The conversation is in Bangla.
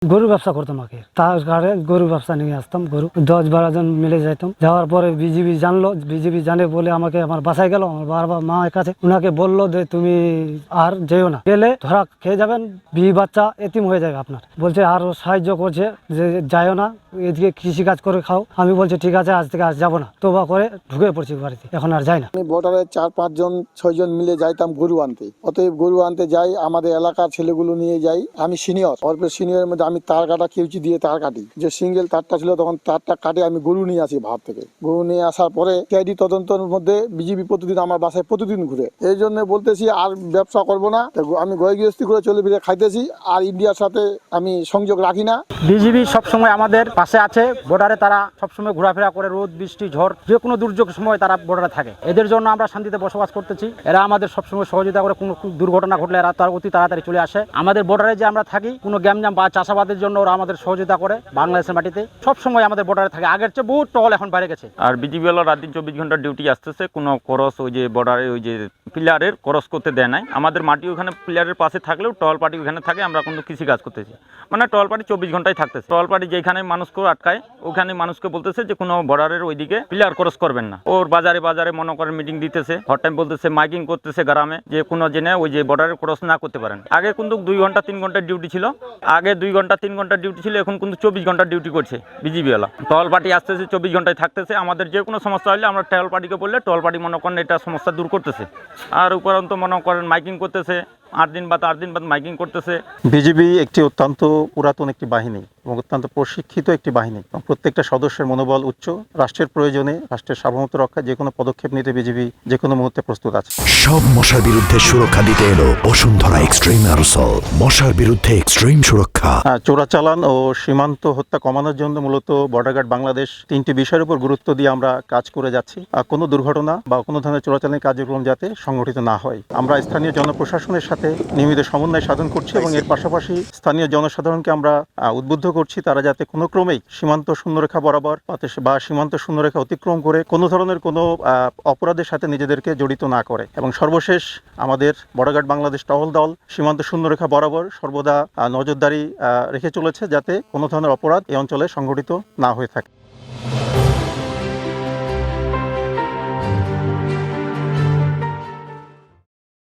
গরু ব্যবসা করতাম আগে, তার ঘরে গরু ব্যবসা নিয়ে আসতাম। গরু 10-12 জন মিলে যাইতাম। যাওয়ার পরে বিজিবি জানলো, বিজিবি জানে বলে আমাকে আমার বাসায় গেল, আমার বাবার মায়ের কাছে। ওনাকে বললো যে তুমি আর যেও না, গেলে ধরা খেয়ে যাবেন, বিয়ে বাচ্চা এতিম হয়ে যাবে আপনার। বলছে আরো সাহায্য করছে যে যাইও না, এদিকে কৃষি কাজ করে খাও। আমি বলছি ঠিক আছে, আজ থেকে আজ যাবো না। তোবা করে ঢুকে পড়ছি বাড়িতে, এখন আর যাই না। আমি বর্ডারে 4-5 জন 6 জন মিলে যাইতাম গরু আনতে। অতএব গরু আনতে যাই, আমাদের এলাকার ছেলেগুলো নিয়ে যাই। আমি সিনিয়র, অল্প সিনিয়রের মধ্যে আমি তার কাটা কেউচি দিয়ে তার কাটি, যে সিঙ্গেল তারটা ছিল তখন তারটা কাটে আমি গরু নিয়ে আসি ভাত থেকে। গরু নিয়ে আসার পরে সিআইডি তদন্তের মধ্যে বিজিবি প্রতিদিন আমার বাসায় প্রতিদিন ঘুরে। এই জন্য বলতেছি আর ব্যবসা করবো না, আমি গয় গৃহস্থী করে চলে ফিরে খাইতেছি, আর ইন্ডিয়ার সাথে আমি সংযোগ রাখি না। বিজিবি সবসময় আমাদের পাশে আছে। বর্ডারে তারা সবসময় ঘোরাফেরা করে, রোদ বৃষ্টি ঝড় যে কোনো দুর্যোগের সময় তারা বর্ডারে থাকে। এদের জন্য আমরা শান্তিতে বসবাস করতেছি। এরা আমাদের সবসময় সহযোগিতা করে, কোনো দুর্ঘটনা ঘটলে এরা তার অতি তাড়াতাড়ি চলে আসে। আমাদের বর্ডারে যে আমরা থাকি, কোনো গ্যামজাম বা চাষাবাদের জন্য ওরা আমাদের সহযোগিতা করে। বাংলাদেশের মাটিতে সবসময় আমাদের বর্ডারে থাকে। আগের চেয়ে বহুত টহল এখন বাইরে গেছে। আর বিজিবি হলো রাত দিন 24 ঘন্টা ডিউটি আসতেছে। কোনো ক্রস ওই যে বর্ডারে ওই যে পিলারের ক্রস করতে দেয় নাই। আমাদের মাটি ওখানে পিলারের পাশে থাকলেও টহল পার্টি ওখানে থাকে। আমরা কিন্তু কৃষি কাজ করতেছি, মানে টহল পার্টি 24 ঘন্টায় থাকতেছে। টহল পার্টি যেখানে মানুষকে আটকায়, ওখানে মানুষকে বলতেছে যে কোনো বর্ডারের ওইদিকে পিলার ক্রস করবেন না। ওর বাজারে বাজারে মনে করেন মিটিং দিতেছে, হট টাইম বলতেছে, মাইকিং করতেছে গ্রামে, যে কোনো জেনে ওই যে বর্ডারের ক্রস না করতে পারেন। আগে কিন্তু 2 ঘন্টা 3 ঘন্টার ডিউটি ছিল, আগে 2 ঘন্টা 3 ঘন্টার ডিউটি ছিল, এখন কিন্তু 24 ঘন্টার ডিউটি করছে বিজিবিওয়ালা। টহল পার্টি আসতেছে, 24 ঘন্টায় থাকতেছে। আমাদের যে কোনো সমস্যা হলে আমরা টহল পার্টিকে বললে টহল পার্টি মনে করেন এটা সমস্যা দূর করতেছে। আর উপরন্ত মনে করেন মাইকিং করতেছে, 8 দিন বাদ মাইকিং করতেছে। বিজিবি একটি অত্যন্ত পুরাতন একটি বাহিনী এবং অত্যন্ত প্রশিক্ষিত একটি বাহিনী। প্রত্যেকটা সদস্যের মনোবল উচ্চ। রাষ্ট্রের প্রয়োজনে, রাষ্ট্রের সার্বভৌমত্ব রক্ষায় যে কোনো পদক্ষেপ নিতে বিজিবি যে কোনো মুহূর্তে প্রস্তুত আছে। সব মশার বিরুদ্ধে সুরক্ষা দিতে এলো বসুন্ধরা এক্সট্রিম অ্যারোসল। মশার বিরুদ্ধে এক্সট্রিম সুরক্ষা। চোরাচালান ও সীমান্ত হত্যা কমানোর জন্য মূলত বর্ডার গার্ড বাংলাদেশ 3টি বিষয়ের উপর গুরুত্ব দিয়ে আমরা কাজ করে যাচ্ছি। কোনো দুর্ঘটনা বা কোনো ধরনের চোরাচালানি কার্যক্রম যাতে সংগঠিত না হয়, আমরা স্থানীয় জনপ্রশাসনের সাথে নিয়মিত সমন্বয় সাধন করছি এবং এর পাশাপাশি স্থানীয় জনসাধারণকে আমরা উদ্বুদ্ধ করছি তারা যাতে কোনো ক্রমেই সীমান্ত শূন্যরেখা বরাবর বা সীমান্ত শূন্যরেখা অতিক্রম করে কোনো ধরনের কোনো অপরাধের সাথে নিজেদেরকে জড়িত না করে। এবং সর্বশেষ আমাদের বর্ডার গার্ড বাংলাদেশ টহল দল সীমান্ত শূন্যরেখা বরাবর সর্বদা নজরদারি রেখে চলেছে যাতে কোনো ধরনের অপরাধ এই অঞ্চলে সংঘটিত না হয়ে থাকে।